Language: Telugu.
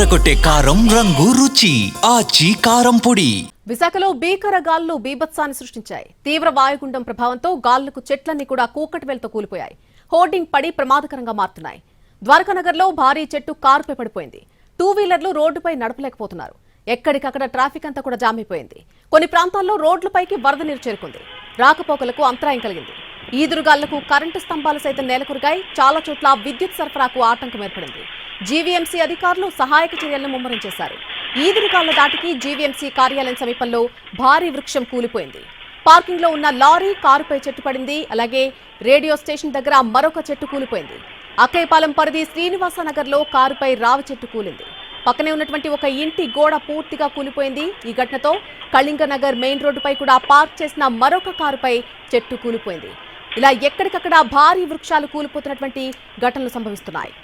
అదరకొట్టే కారం రంగు రుచి ఆచి కారం పొడి. విశాఖలో భీకర గాలులు బీభత్సాన్ని సృష్టించాయి. తీవ్ర వాయుగుండం ప్రభావంతో గాలులకు చెట్లన్నీ కూడా కూకటివేలతో కూలిపోయాయి. హోర్డింగ్ పడి ప్రమాదకరంగా మారుతున్నాయి. ద్వారకానగర్లో భారీ చెట్టు కారుపై పడిపోయింది. 2 వీలర్లు రోడ్డుపై నడపలేకపోతున్నారు. ఎక్కడికక్కడ ట్రాఫిక్ అంతా కూడా జామ్ అయిపోయింది. కొన్ని ప్రాంతాల్లో రోడ్లపైకి వరద నీరు చేరుకుంది. రాకపోకలకు అంతరాయం కలిగింది. ఈదురుగాళ్లకు కరెంటు స్తంభాలు సైతం నేలకొరిగాయి. చాలా చోట్ల విద్యుత్ సరఫరాకు ఆటంకం ఏర్పడింది. జీవీఎంసీ అధికారులు సహాయక చర్యలను ముమ్మరం చేశారు. ఈదురుగాళ్ల దాటికి జీవీఎంసీ కార్యాలయం సమీపంలో భారీ వృక్షం కూలిపోయింది. పార్కింగ్ లో ఉన్న లారీ కారుపై చెట్టు పడింది. అలాగే రేడియో స్టేషన్ దగ్గర మరొక చెట్టు కూలిపోయింది. అక్కయ్యపాలెం పరిధి శ్రీనివాసనగర్ లో కారుపై రావి చెట్టు కూలింది. పక్కనే ఉన్నటువంటి ఒక ఇంటి గోడ పూర్తిగా కూలిపోయింది. ఈ ఘటనతో కళింగనగర్ మెయిన్ రోడ్డుపై కూడా పార్క్ చేసిన మరొక కారుపై చెట్టు కూలిపోయింది. ఇలా ఎక్కడికక్కడ భారీ వృక్షాలు కూలిపోతున్నటువంటి ఘటనలు సంభవిస్తున్నాయి.